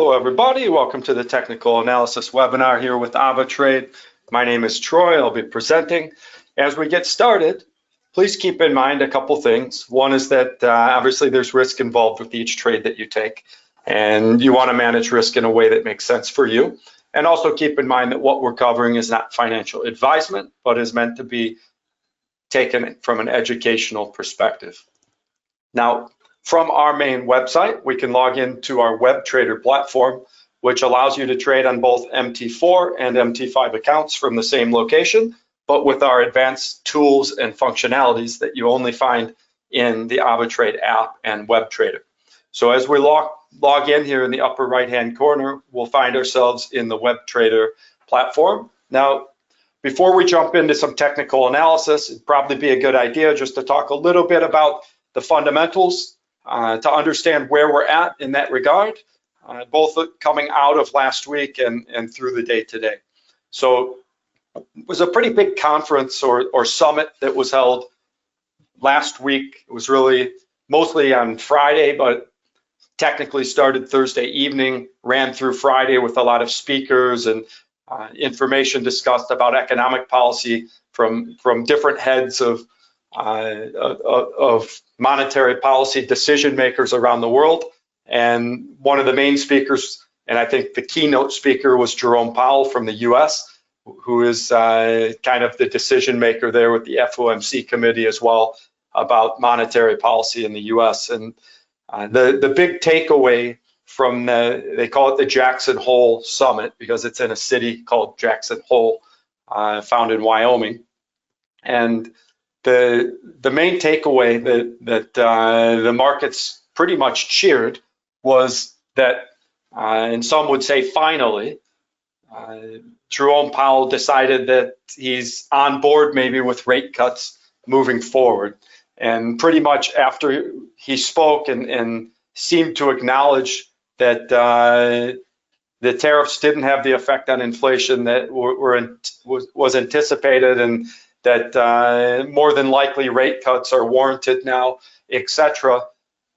Hello everybody, welcome to the technical analysis webinar here with AvaTrade. My name is Troy, I'll be presenting. As we get started, please keep in mind a couple things. One is that obviously there's risk involved with each trade that you take, and you want to manage risk in a way that makes sense for you. And also keep in mind that what we're covering is not financial advisement, but is meant to be taken from an educational perspective. Now, from our main website, we can log into our web trader platform, which allows you to trade on both MT4 and MT5 accounts from the same location, but with our advanced tools and functionalities that you only find in the AvaTrade app and web trader. So as we log in here in the upper right-hand corner, we'll find ourselves in the web trader platform. Now, before we jump into some technical analysis, it'd probably be a good idea just to talk a little bit about the fundamentals to understand where we're at in that regard, both coming out of last week and through the day today. So it was a pretty big conference or summit that was held last week. It was really mostly on Friday, but technically started Thursday evening, ran through Friday with a lot of speakers and information discussed about economic policy from different heads of monetary policy decision makers around the world. And one of the main speakers, and I think the keynote speaker, was Jerome Powell from the US, who is kind of the decision maker there with the FOMC committee as well about monetary policy in the US. And the big takeaway from they call it the Jackson Hole Summit because it's in a city called Jackson Hole, found in Wyoming. And the main takeaway that the markets pretty much cheered was that, and some would say finally, Jerome Powell decided that he's on board maybe with rate cuts moving forward. And pretty much after he spoke and seemed to acknowledge that the tariffs didn't have the effect on inflation that was anticipated, and that more than likely rate cuts are warranted now, etc.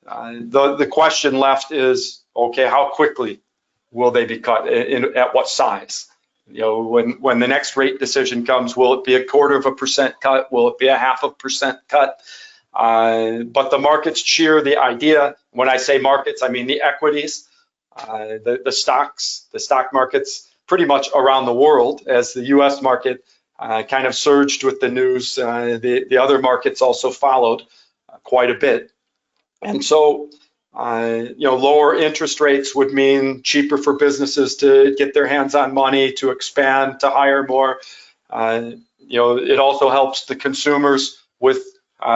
The question left is, okay, how quickly will they be cut? At what size? You know, when the next rate decision comes, will it be 0.25% cut? Will it be 0.5% cut? But the markets cheer the idea. When I say markets, I mean the equities, the stocks, the stock markets pretty much around the world, as the US market kind of surged with the news. The other markets also followed quite a bit. And so, lower interest rates would mean cheaper for businesses to get their hands on money, to expand, to hire more. It also helps the consumers with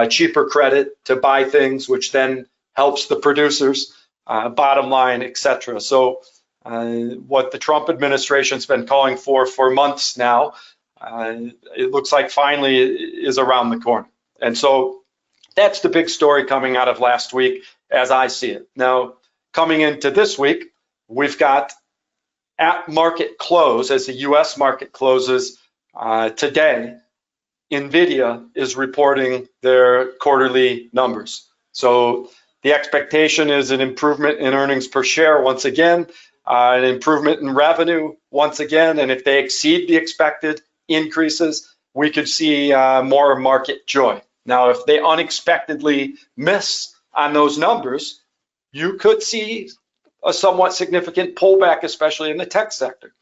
cheaper credit to buy things, which then helps the producers, bottom line, etc. So what the Trump administration's been calling for months now, it looks like finally is around the corner. And so that's the big story coming out of last week as I see it. Now, coming into this week, we've got at market close, as the US market closes today, NVIDIA is reporting their quarterly numbers. So the expectation is an improvement in earnings per share once again, an improvement in revenue once again, and if they exceed the expected increases, we could see more market joy. Now, if they unexpectedly miss on those numbers, you could see a somewhat significant pullback, especially in the tech sector.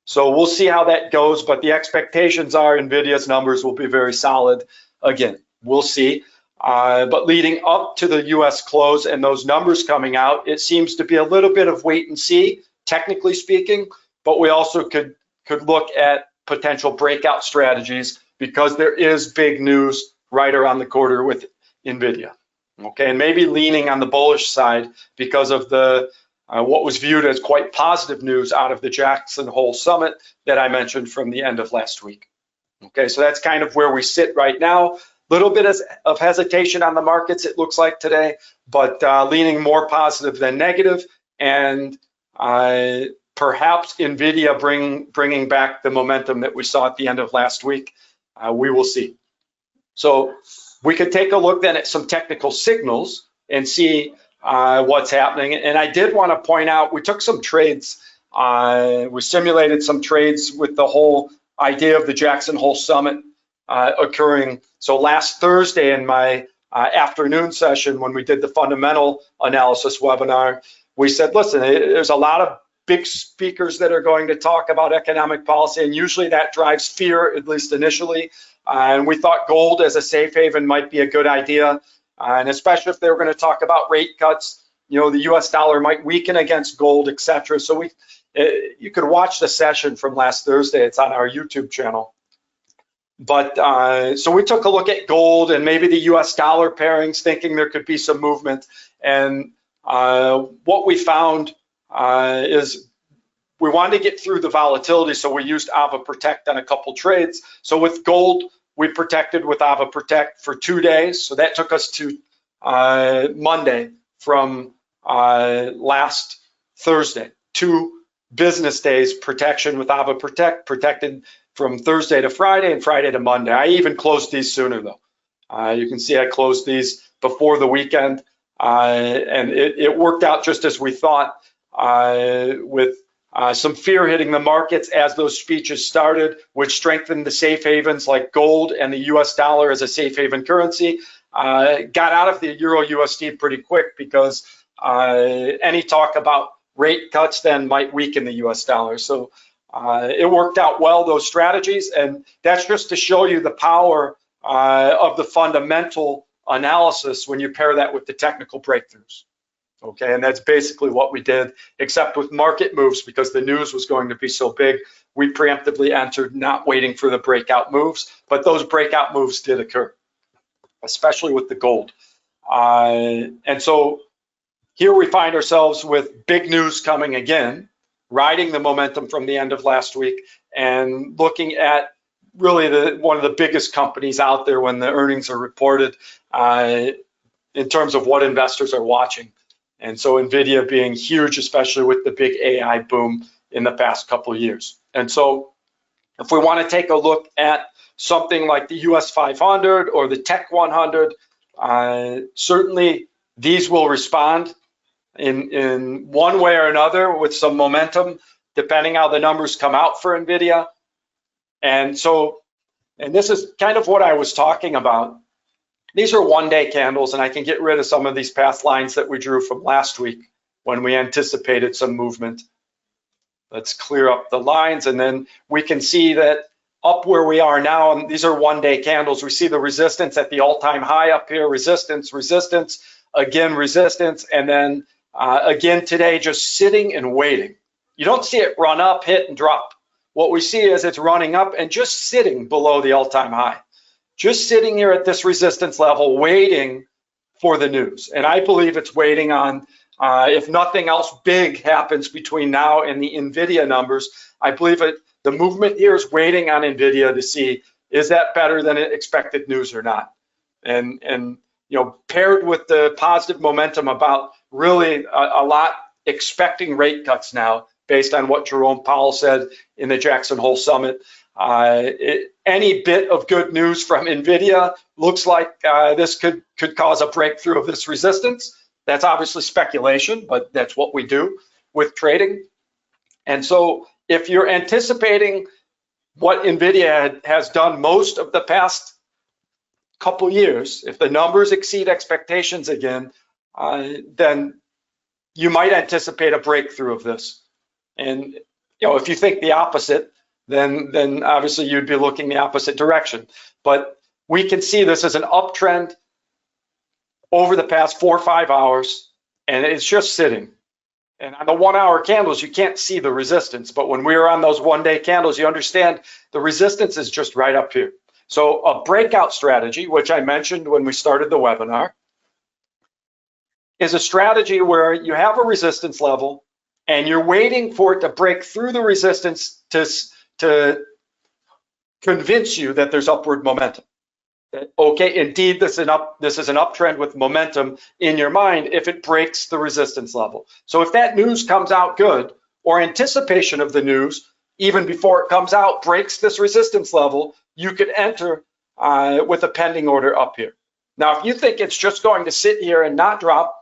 So we'll see how that goes, but the expectations are NVIDIA's numbers will be very solid. Again, we'll see. But leading up to the US close and those numbers coming out, it seems to be a little bit of wait and see, technically speaking, but we also could look at potential breakout strategies because there is big news right around the corner with NVIDIA. Okay, and maybe leaning on the bullish side because of the what was viewed as quite positive news out of the Jackson Hole Summit that I mentioned from the end of last week. Okay, so that's kind of where we sit right now. Little bit of hesitation on the markets, it looks like today, but leaning more positive than negative, and perhaps NVIDIA bringing back the momentum that we saw at the end of last week. We will see. So we could take a look then at some technical signals and see what's happening. And I did want to point out, we took some trades. We simulated some trades with the whole idea of the Jackson Hole Summit occurring. So last Thursday in my afternoon session, when we did the fundamental analysis webinar, we said, listen, there's a lot of big speakers that are going to talk about economic policy, and usually that drives fear, at least initially. And we thought gold as a safe haven might be a good idea. And especially if they were going to talk about rate cuts, you know, the US dollar might weaken against gold, etc. So you could watch the session from last Thursday. It's on our YouTube channel. But so we took a look at gold and maybe the US dollar pairings, thinking there could be some movement. And what we found is we wanted to get through the volatility, so we used AvaProtect on a couple trades. So with gold, we protected with AvaProtect for 2 days. So that took us to Monday from last Thursday. 2 business days protection with AvaProtect, protected from Thursday to Friday and Friday to Monday. I even closed these sooner though. You can see I closed these before the weekend, and it worked out just as we thought, with some fear hitting the markets as those speeches started, which strengthened the safe havens like gold and the US dollar as a safe haven currency. Got out of the Euro USD pretty quick because any talk about rate cuts then might weaken the US dollar. So it worked out well, those strategies, and that's just to show you the power of the fundamental analysis when you pair that with the technical breakthroughs. Okay, and that's basically what we did, except with market moves, because the news was going to be so big, we preemptively entered, not waiting for the breakout moves, but those breakout moves did occur, especially with the gold. And so here we find ourselves with big news coming again, riding the momentum from the end of last week, and looking at really one of the biggest companies out there when the earnings are reported in terms of what investors are watching. And so NVIDIA being huge, especially with the big AI boom in the past couple of years. And so if we want to take a look at something like the US 500 or the Tech 100, certainly these will respond in one way or another with some momentum, depending how the numbers come out for NVIDIA. And so, and this is kind of what I was talking about. These are one-day candles, and I can get rid of some of these past lines that we drew from last week when we anticipated some movement. Let's clear up the lines, and then we can see that up where we are now, and these are one-day candles, we see the resistance at the all-time high up here, resistance, resistance, again resistance, and then again today just sitting and waiting. You don't see it run up, hit, and drop. What we see is it's running up and just sitting below the all-time high. Just sitting here at this resistance level, waiting for the news. And I believe it's waiting on, if nothing else big happens between now and the NVIDIA numbers, I believe the movement here is waiting on NVIDIA to see, is that better than expected news or not? And you know, paired with the positive momentum about really a lot expecting rate cuts now, based on what Jerome Powell said in the Jackson Hole Summit. Any bit of good news from NVIDIA looks like this could cause a breakthrough of this resistance. That's obviously speculation, but that's what we do with trading. And so if you're anticipating what NVIDIA has done most of the past couple years, if the numbers exceed expectations again, then you might anticipate a breakthrough of this. And you know, if you think the opposite, then obviously you'd be looking the opposite direction. But we can see this as an uptrend over the past 4 or 5 hours, and it's just sitting. And on the 1 hour candles, you can't see the resistance, but when we are on those one day candles, you understand the resistance is just right up here. So a breakout strategy, which I mentioned when we started the webinar, is a strategy where you have a resistance level and you're waiting for it to break through the resistance to convince you that there's upward momentum. Okay, indeed, this is an uptrend with momentum in your mind if it breaks the resistance level. So if that news comes out good, or anticipation of the news, even before it comes out, breaks this resistance level, you could enter with a pending order up here. Now, if you think it's just going to sit here and not drop,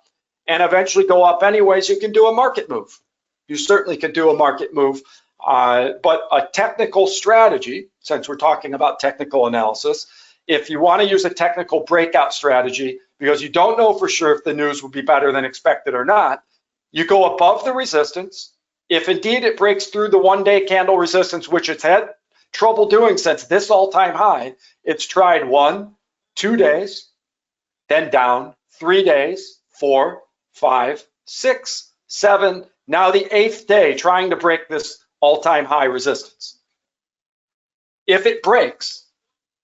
and eventually go up anyways, you can do a market move. You certainly could do a market move, but a technical strategy, since we're talking about technical analysis, if you want to use a technical breakout strategy, because you don't know for sure if the news will be better than expected or not, you go above the resistance. If indeed it breaks through the one-day candle resistance, which it's had trouble doing since this all-time high, it's tried 1, 2 days, then down, 3 days, 4, 5, 6, 7, now the 8th day trying to break this all-time high resistance. If it breaks,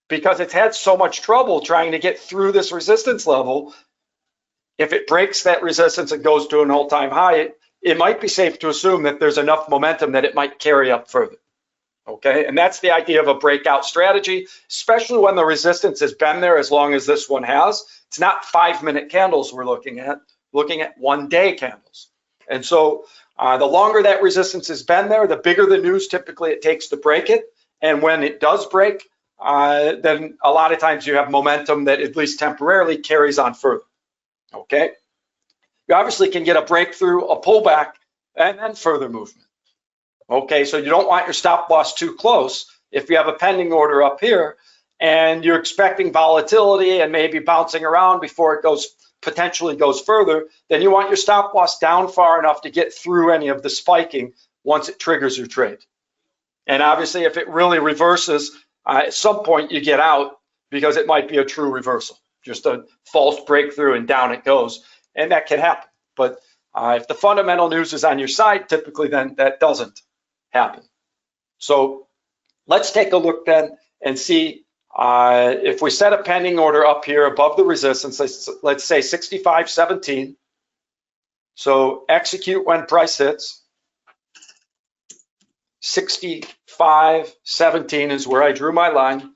because it's had so much trouble trying to get through this resistance level, if it breaks that resistance and goes to an all-time high, it might be safe to assume that there's enough momentum that it might carry up further. Okay, and that's the idea of a breakout strategy, especially when the resistance has been there as long as this one has. It's not 5-minute candles we're looking at 1-day candles. And so the longer that resistance has been there, the bigger the news typically it takes to break it. And when it does break, then a lot of times you have momentum that at least temporarily carries on further. Okay, you obviously can get a breakthrough, a pullback, and then further movement. Okay, so you don't want your stop loss too close. If you have a pending order up here and you're expecting volatility and maybe bouncing around before it potentially goes further, then you want your stop loss down far enough to get through any of the spiking once it triggers your trade. And obviously, if it really reverses, at some point you get out because it might be a true reversal, just a false breakthrough and down it goes, and that can happen. But if the fundamental news is on your side, typically then that doesn't happen. So let's take a look then and see if we set a pending order up here above the resistance, let's say 65.17. So execute when price hits. 65.17 is where I drew my line.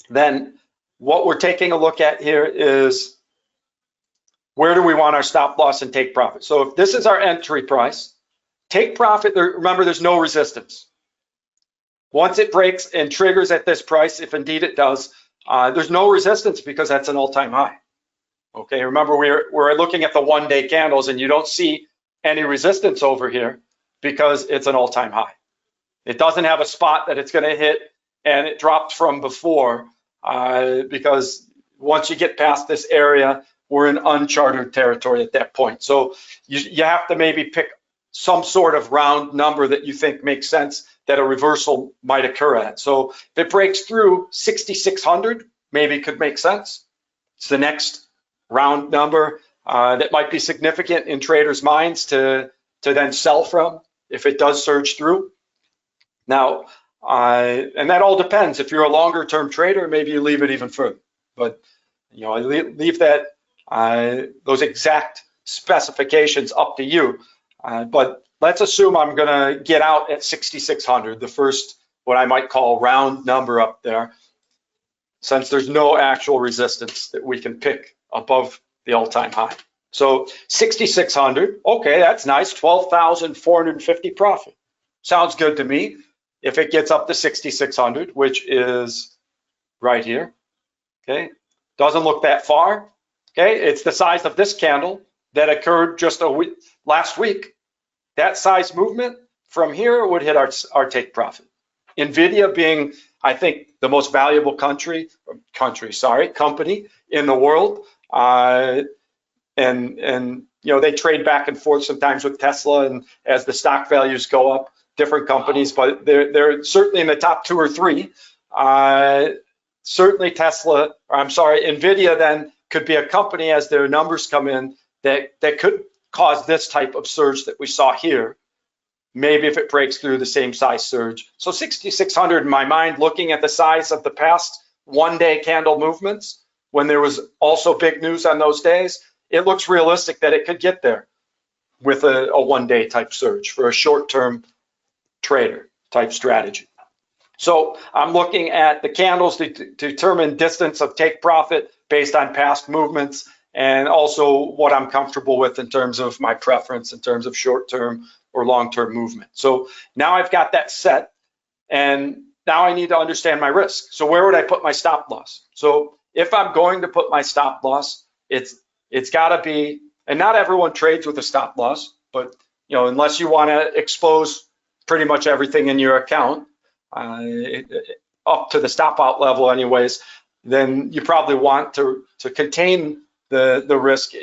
Then what we're taking a look at here is where do we want our stop loss and take profit. So if this is our entry price, take profit, remember there's no resistance. Once it breaks and triggers at this price, if indeed it does, there's no resistance because that's an all-time high. Okay, remember we're looking at the 1-day candles and you don't see any resistance over here because it's an all-time high. It doesn't have a spot that it's going to hit and it dropped from before because once you get past this area, we're in uncharted territory at that point. So you have to maybe pick some sort of round number that you think makes sense that a reversal might occur at. So if it breaks through 6,600, maybe it could make sense. It's the next round number that might be significant in traders' minds to then sell from if it does surge through. Now, and that all depends. If you're a longer term trader, maybe you leave it even further. But I leave that those exact specifications up to you. But let's assume I'm going to get out at 6,600, the first what I might call round number up there, since there's no actual resistance that we can pick above the all-time high. So 6,600, okay, that's nice, 12,450 profit. Sounds good to me. If it gets up to 6,600, which is right here, okay, doesn't look that far. Okay, it's the size of this candle that occurred just last week. That size movement from here would hit our take profit. NVIDIA being, I think, the most valuable company in the world, and they trade back and forth sometimes with Tesla, and as the stock values go up, different companies, but they're certainly in the top 2 or 3. Certainly NVIDIA then could be a company as their numbers come in that could cause this type of surge that we saw here, maybe if it breaks through the same size surge. So 6,600 in my mind, looking at the size of the past 1-day candle movements, when there was also big news on those days, it looks realistic that it could get there with a 1-day type surge for a short-term trader type strategy. So I'm looking at the candles to determine distance of take profit based on past movements, and also what I'm comfortable with in terms of my preference in terms of short-term or long-term movement. So now I've got that set, and now I need to understand my risk. So where would I put my stop loss? So if I'm going to put my stop loss, it's got to be, and not everyone trades with a stop loss, but unless you want to expose pretty much everything in your account up to the stop out level anyways, then you probably want to contain the risk,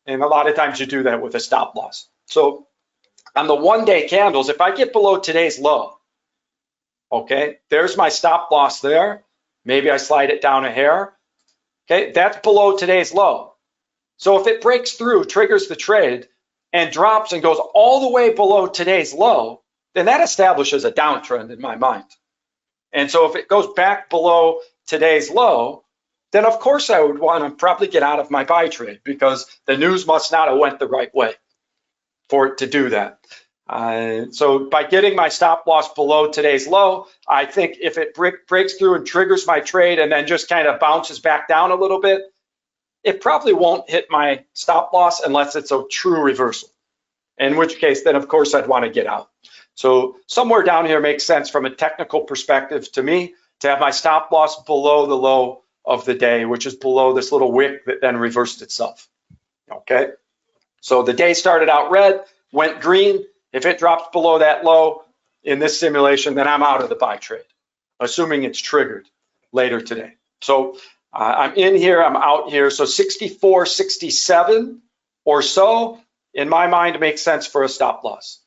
and a lot of times you do that with a stop loss. So on the 1-day candles, if I get below today's low, okay, there's my stop loss there. Maybe I slide it down a hair. Okay, that's below today's low. So if it breaks through, triggers the trade, and drops and goes all the way below today's low, then that establishes a downtrend in my mind. And so if it goes back below today's low, then of course I would want to probably get out of my buy trade, because the news must not have went the right way for it to do that. So by getting my stop loss below today's low, I think if it breaks through and triggers my trade and then just kind of bounces back down a little bit, it probably won't hit my stop loss unless it's a true reversal, in which case then of course I'd want to get out. So somewhere down here makes sense from a technical perspective to me, to have my stop loss below the low of the day, which is below this little wick that then reversed itself. Okay, so the day started out red, went green. If it drops below that low in this simulation, then I'm out of the buy trade, assuming it's triggered later today. So I'm in here, I'm out here. So 64, 67 or so, in my mind, makes sense for a stop loss.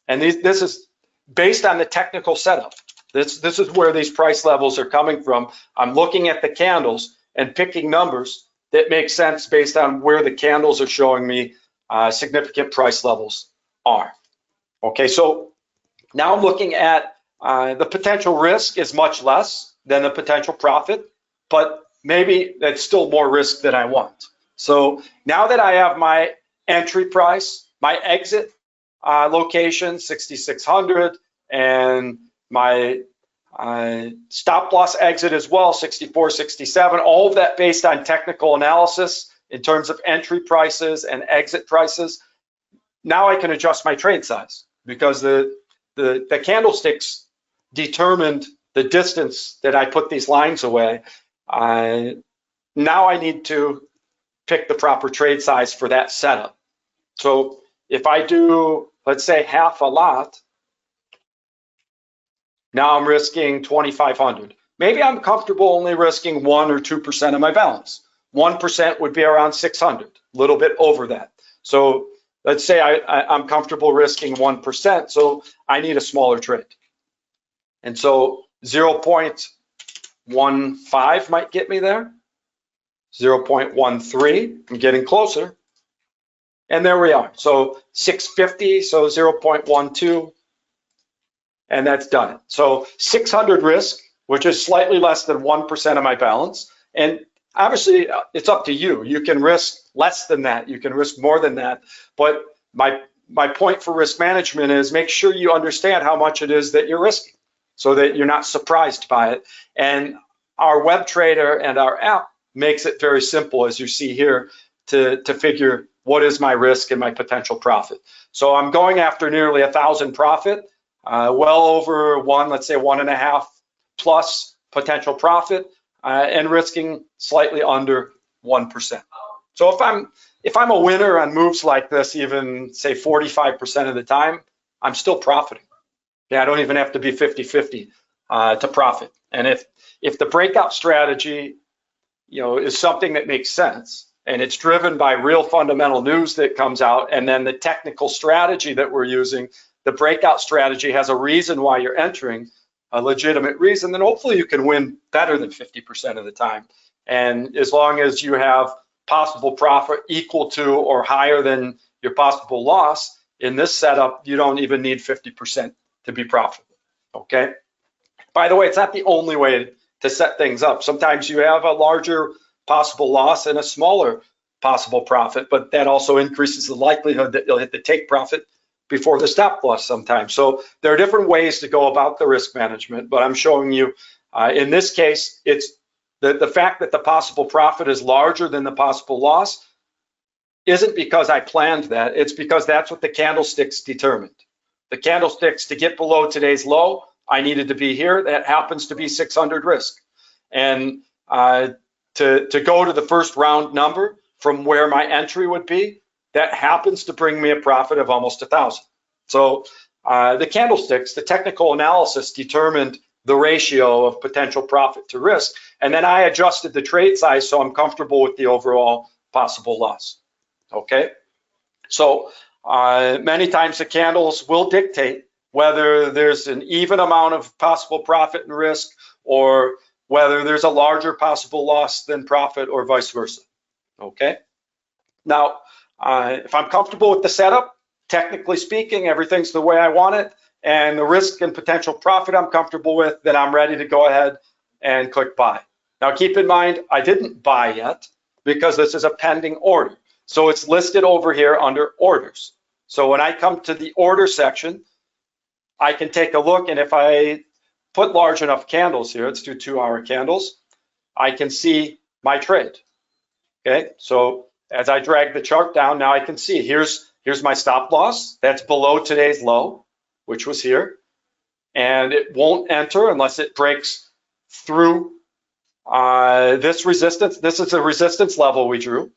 And this is based on the technical setup. This is where these price levels are coming from. I'm looking at the candles and picking numbers that make sense based on where the candles are showing me significant price levels are. Okay, so now I'm looking at the potential risk is much less than the potential profit, but maybe that's still more risk than I want. So now that I have my entry price, my exit location, 6,600, and my stop loss exit as well, 64, 67, all of that based on technical analysis in terms of entry prices and exit prices. Now I can adjust my trade size, because the candlesticks determined the distance that I put these lines away. Now I need to pick the proper trade size for that setup. So if I do, let's say, half a lot, now I'm risking 2,500. Maybe I'm comfortable only risking 1 or 2% of my balance. 1% would be around 600, a little bit over that. So let's say I'm comfortable risking 1%, so I need a smaller trade. And so 0.15 might get me there. 0.13, I'm getting closer. And there we are. So 650, so 0.12, and that's done it. So 600 risk, which is slightly less than 1% of my balance. And obviously, it's up to you. You can risk less than that. You can risk more than that. But my point for risk management is make sure you understand how much it is that you're risking, so that you're not surprised by it. And our web trader and our app makes it very simple, as you see here, to figure what is my risk and my potential profit. So I'm going after nearly 1,000 profit, well over let's say 1.5 plus potential profit, and risking slightly under 1%. So if I'm a winner on moves like this, even say 45% of the time, I'm still profiting. Yeah, I don't even have to be 50-50 to profit. And if the breakout strategy, is something that makes sense, and it's driven by real fundamental news that comes out, and then the technical strategy that we're using, the breakout strategy has a reason why you're entering, a legitimate reason, then hopefully you can win better than 50% of the time. And as long as you have possible profit equal to or higher than your possible loss, in this setup, you don't even need 50% to be profitable, okay? By the way, it's not the only way to set things up. Sometimes you have a larger possible loss and a smaller possible profit, but that also increases the likelihood that you'll hit the take profit before the stop loss sometimes. So there are different ways to go about the risk management, but I'm showing you, in this case, it's the fact that the possible profit is larger than the possible loss isn't because I planned that, it's because that's what the candlesticks determined. The candlesticks, to get below today's low, I needed to be here. That happens to be 600 risk. And to go to the first round number, from where my entry would be, that happens to bring me a profit of almost 1,000. So the candlesticks, the technical analysis determined the ratio of potential profit to risk, and then I adjusted the trade size so I'm comfortable with the overall possible loss. Okay, so many times the candles will dictate whether there's an even amount of possible profit and risk, or whether there's a larger possible loss than profit, or vice versa. Okay, now if I'm comfortable with the setup, technically speaking, everything's the way I want it, and the risk and potential profit I'm comfortable with, then I'm ready to go ahead and click buy. Now keep in mind, I didn't buy yet because this is a pending order. So it's listed over here under orders. So when I come to the order section, I can take a look, and if I put large enough candles here, let's do 2-hour candles, I can see my trade. Okay, so as I drag the chart down, now I can see here's my stop loss. That's below today's low, which was here, and it won't enter unless it breaks through this resistance. This is the resistance level we drew,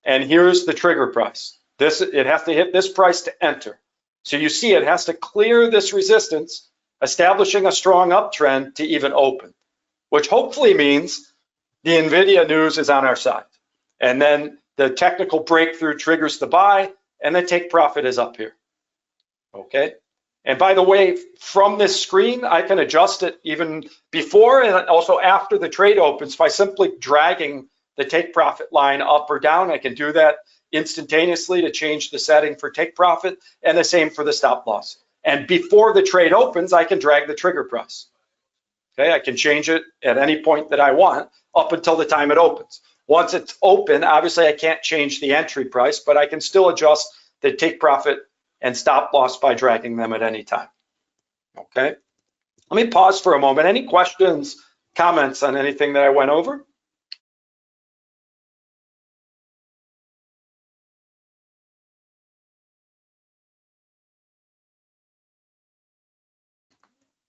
and here's the trigger price. It has to hit this price to enter. So you see it has to clear this resistance, establishing a strong uptrend to even open, which hopefully means the NVIDIA news is on our side. And then the technical breakthrough triggers the buy, and the take profit is up here. Okay. And by the way, from this screen, I can adjust it even before and also after the trade opens by simply dragging the take profit line up or down. I can do that instantaneously to change the setting for take profit, and the same for the stop loss. And before the trade opens, I can drag the trigger price. Okay, I can change it at any point that I want up until the time it opens. Once it's open, obviously I can't change the entry price, but I can still adjust the take profit and stop loss by dragging them at any time. Okay, let me pause for a moment. Any questions, comments on anything that I went over?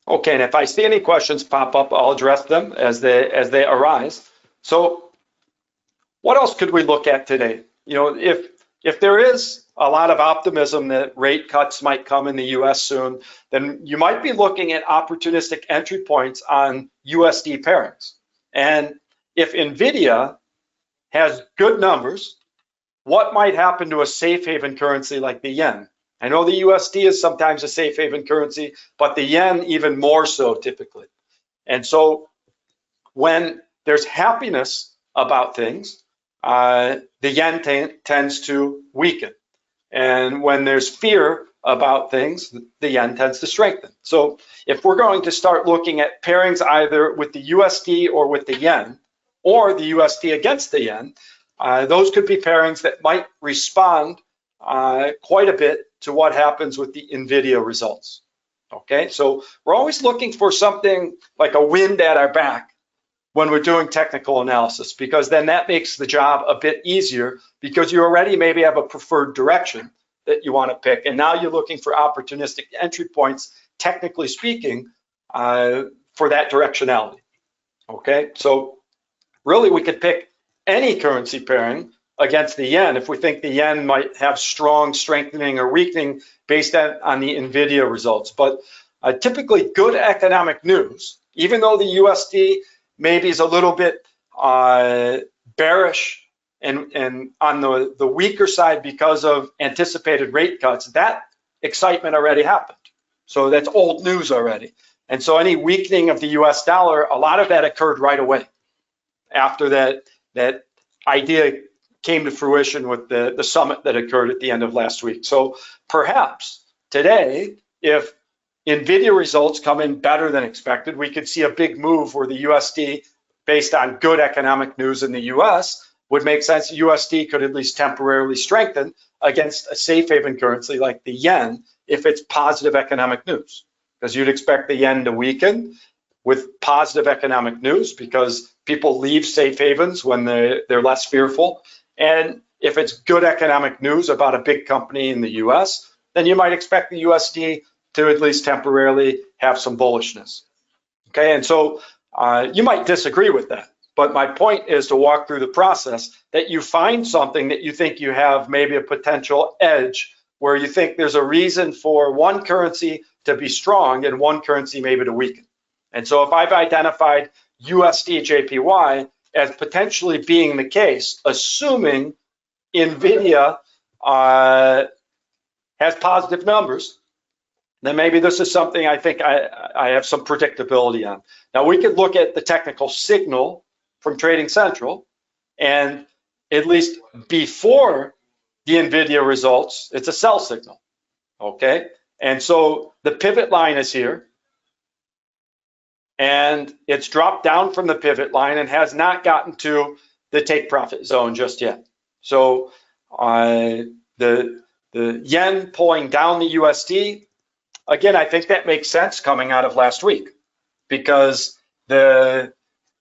Okay, and if I see any questions pop up, I'll address them as they arise. So what else could we look at today? You know, if there is a lot of optimism that rate cuts might come in the US soon, then you might be looking at opportunistic entry points on USD pairings. And if NVIDIA has good numbers, what might happen to a safe haven currency like the yen? I know the USD is sometimes a safe haven currency, but the yen even more so typically. And so when there's happiness about things, the yen tends to weaken. And when there's fear about things, the yen tends to strengthen. So if we're going to start looking at pairings either with the USD or with the yen, or the USD against the yen, those could be pairings that might respond quite a bit to what happens with the NVIDIA results. Okay, so we're always looking for something like a wind at our back when we're doing technical analysis, because then that makes the job a bit easier, because you already maybe have a preferred direction that you want to pick, and now you're looking for opportunistic entry points, technically speaking, for that directionality. Okay, so really we could pick any currency pairing against the yen if we think the yen might have strong strengthening or weakening based on the NVIDIA results. But typically good economic news, even though the USD maybe is a little bit bearish and on the weaker side because of anticipated rate cuts, that excitement already happened. So that's old news already. And so any weakening of the US dollar, a lot of that occurred right away after that idea came to fruition with the summit that occurred at the end of last week. So perhaps today, if NVIDIA results come in better than expected, we could see a big move where the USD, based on good economic news in the US, would make sense. USD could at least temporarily strengthen against a safe haven currency like the yen if it's positive economic news, because you'd expect the yen to weaken with positive economic news because people leave safe havens when they're less fearful. And if it's good economic news about a big company in the US, then you might expect the USD to at least temporarily have some bullishness. Okay, and so you might disagree with that. But my point is to walk through the process that you find something that you think you have maybe a potential edge, where you think there's a reason for one currency to be strong and one currency maybe to weaken. And so if I've identified USD JPY as potentially being the case, assuming NVIDIA has positive numbers, then maybe this is something I think I have some predictability on. Now we could look at the technical signal from Trading Central, and at least before the NVIDIA results, it's a sell signal, okay? And so the pivot line is here, and it's dropped down from the pivot line and has not gotten to the take profit zone just yet. So the yen pulling down the USD, again, I think that makes sense coming out of last week, because the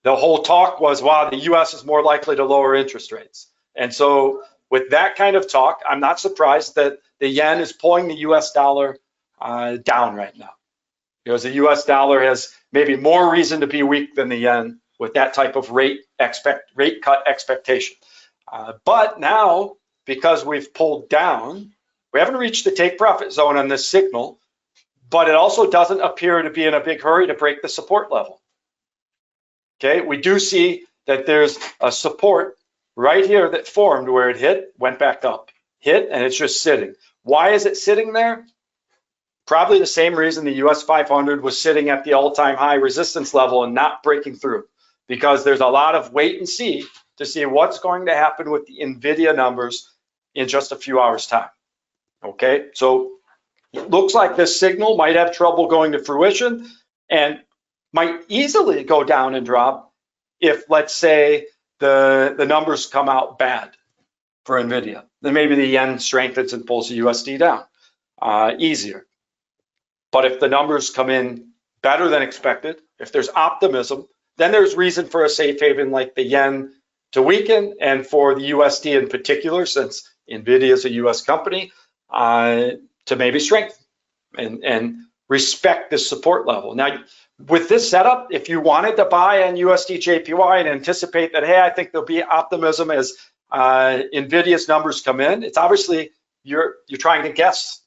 whole talk was, wow, the US is more likely to lower interest rates. And so with that kind of talk, I'm not surprised that the yen is pulling the US dollar down right now, because the US dollar has maybe more reason to be weak than the yen with that type of rate cut expectation. But now, because we've pulled down, we haven't reached the take profit zone on this signal, but it also doesn't appear to be in a big hurry to break the support level. Okay, we do see that there's a support right here that formed where it hit, went back up, hit, and it's just sitting. Why is it sitting there? Probably the same reason the US 500 was sitting at the all-time high resistance level and not breaking through, because there's a lot of wait and see to see what's going to happen with the NVIDIA numbers in just a few hours' time. Okay, so it looks like this signal might have trouble going to fruition and might easily go down and drop if, let's say, the numbers come out bad for NVIDIA. Then maybe the yen strengthens and pulls the USD down easier. But if the numbers come in better than expected, if there's optimism, then there's reason for a safe haven like the yen to weaken, and for the USD in particular, since NVIDIA is a US company, to maybe strengthen and respect this support level. Now, with this setup, if you wanted to buy on USD JPY and anticipate that, hey, I think there'll be optimism as NVIDIA's numbers come in, it's obviously you're trying to guess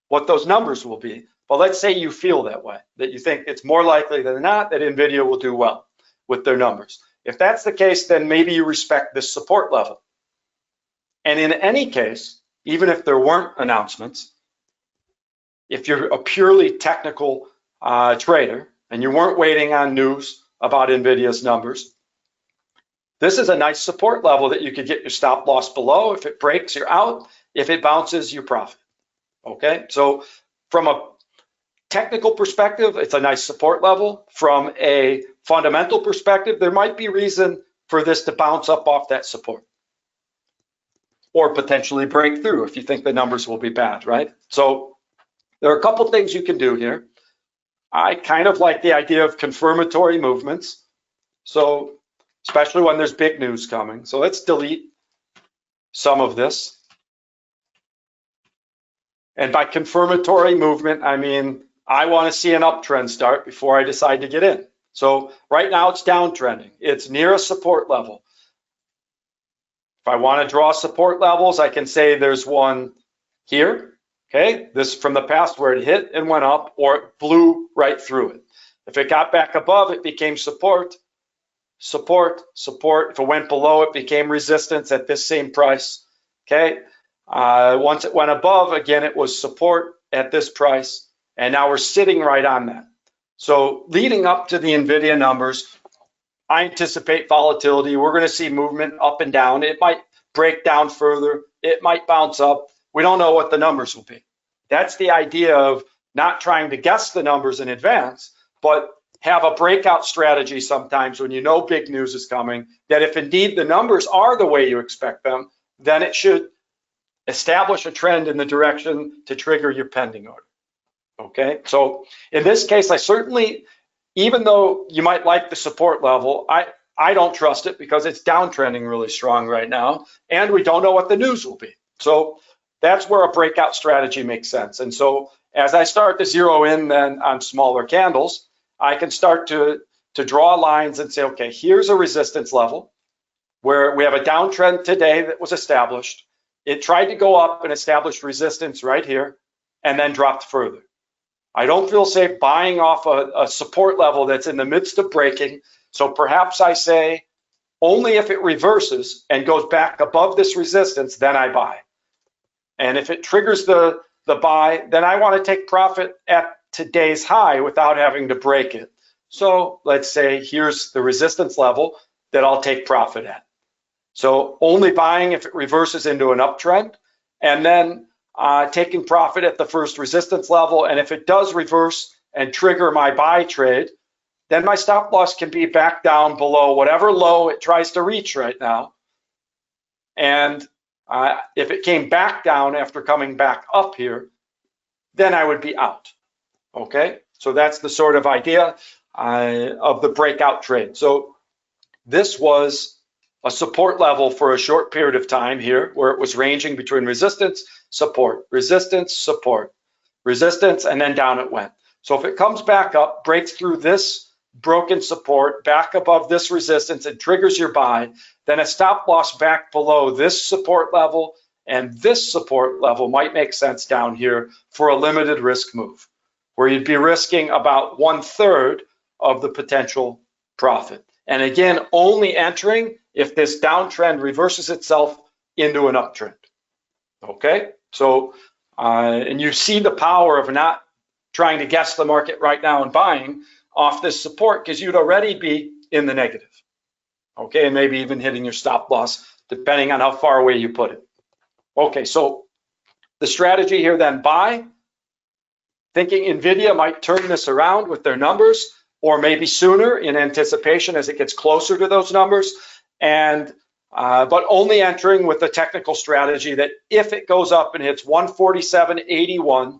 what those numbers will be. But let's say you feel that way, that you think it's more likely than not that NVIDIA will do well with their numbers. If that's the case, then maybe you respect this support level. And in any case, even if there weren't announcements, if you're a purely technical trader and you weren't waiting on news about NVIDIA's numbers, this is a nice support level that you could get your stop loss below. If it breaks, you're out. If it bounces, you profit. Okay, so from a technical perspective, it's a nice support level. From a fundamental perspective, there might be reason for this to bounce up off that support, or potentially break through if you think the numbers will be bad, right? So there are a couple things you can do here. I kind of like the idea of confirmatory movements, so especially when there's big news coming. So let's delete some of this. And by confirmatory movement, I mean I want to see an uptrend start before I decide to get in. So right now it's downtrending. It's near a support level. If I want to draw support levels, I can say there's one here, okay? This from the past where it hit and went up, or it blew right through it. If it got back above, it became support, support, support. If it went below, it became resistance at this same price, okay? Once it went above, again, it was support at this price, and now we're sitting right on that. So leading up to the NVIDIA numbers, I anticipate volatility. We're going to see movement up and down. It might break down further. It might bounce up. We don't know what the numbers will be. That's the idea of not trying to guess the numbers in advance, but have a breakout strategy sometimes when you know big news is coming, that if indeed the numbers are the way you expect them, then it should establish a trend in the direction to trigger your pending order. Okay, so in this case, I certainly, even though you might like the support level, I don't trust it because it's downtrending really strong right now, and we don't know what the news will be. So that's where a breakout strategy makes sense. And so as I start to zero in then on smaller candles, I can start to to draw lines and say, okay, here's a resistance level where we have a downtrend today that was established. It tried to go up and establish resistance right here and then dropped further. I don't feel safe buying off a support level that's in the midst of breaking. So perhaps I say only if it reverses and goes back above this resistance, then I buy. And if it triggers the buy, then I want to take profit at today's high without having to break it. So let's say here's the resistance level that I'll take profit at. So only buying if it reverses into an uptrend, and then taking profit at the first resistance level. And if it does reverse and trigger my buy trade, then my stop loss can be back down below whatever low it tries to reach right now. And if it came back down after coming back up here, then I would be out. Okay, so that's the sort of idea of the breakout trade. So this was a support level for a short period of time here, where it was ranging between resistance, support, resistance, support, resistance, and then down it went. So if it comes back up, breaks through this broken support, back above this resistance, and triggers your buy, then a stop loss back below this support level and this support level might make sense down here for a limited risk move, where you'd be risking about 1/3 of the potential profit. And again, only entering if this downtrend reverses itself into an uptrend. Okay, so and you see the power of not trying to guess the market right now and buying off this support, because you'd already be in the negative. Okay, and maybe even hitting your stop loss, depending on how far away you put it. Okay, so the strategy here then, buy, thinking NVIDIA might turn this around with their numbers, or maybe sooner in anticipation as it gets closer to those numbers, and but only entering with the technical strategy that if it goes up and hits 147.81,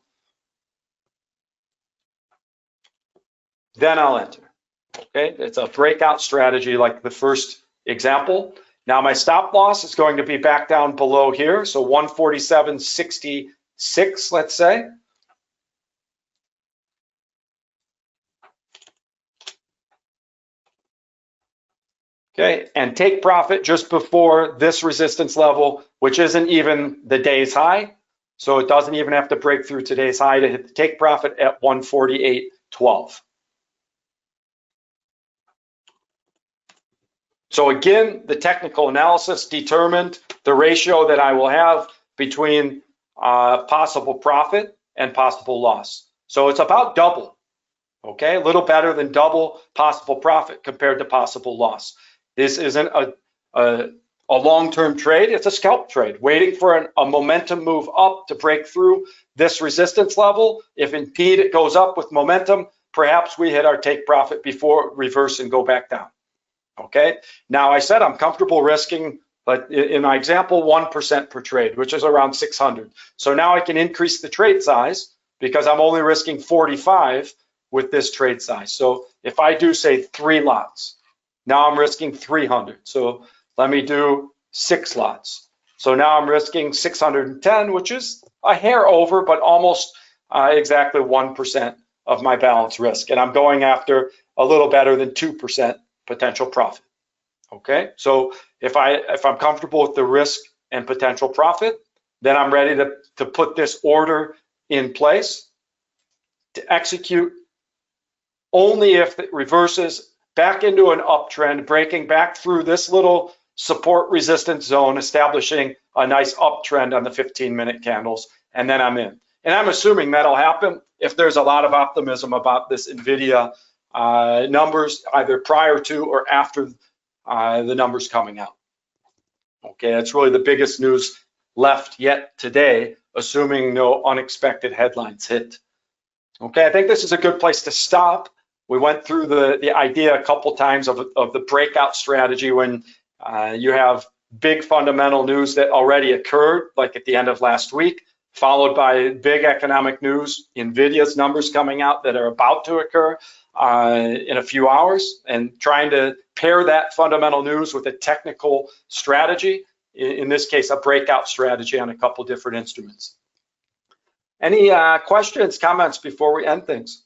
then I'll enter. Okay, it's a breakout strategy like the first example. Now my stop loss is going to be back down below here, so 147.66, let's say. Okay, and take profit just before this resistance level, which isn't even the day's high. So it doesn't even have to break through today's high to hit the take profit at 148.12. So again, the technical analysis determined the ratio that I will have between possible profit and possible loss. So it's about double, okay? A little better than double possible profit compared to possible loss. This isn't a long-term trade, it's a scalp trade, waiting for a momentum move up to break through this resistance level. If indeed it goes up with momentum, perhaps we hit our take profit before reverse and go back down. Okay, now I said I'm comfortable risking, but in my example, 1% per trade, which is around 600. So now I can increase the trade size because I'm only risking 45 with this trade size. So if I do say 3 lots, now I'm risking 300. So let me do 6 lots. So now I'm risking 610, which is a hair over, but almost exactly 1% of my balance risk. And I'm going after a little better than 2% potential profit. Okay, so if I'm comfortable with the risk and potential profit, then I'm ready to put this order in place to execute only if it reverses back into an uptrend, breaking back through this little support resistance zone, establishing a nice uptrend on the 15-minute candles, and then I'm in. And I'm assuming that'll happen if there's a lot of optimism about this NVIDIA numbers, either prior to or after the numbers coming out. Okay, that's really the biggest news left yet today, assuming no unexpected headlines hit. Okay, I think this is a good place to stop. We went through the idea a couple times of the breakout strategy when you have big fundamental news that already occurred, like at the end of last week, followed by big economic news, NVIDIA's numbers coming out that are about to occur in a few hours, and trying to pair that fundamental news with a technical strategy, in this case, a breakout strategy on a couple different instruments. Any questions, comments before we end things?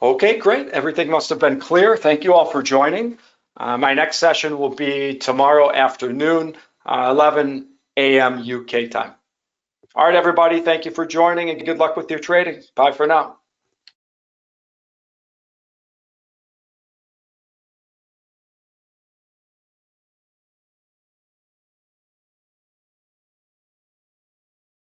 Okay, great. Everything must have been clear. Thank you all for joining. My next session will be tomorrow afternoon, 11 a.m. UK time. All right, everybody, thank you for joining and good luck with your trading. Bye for now.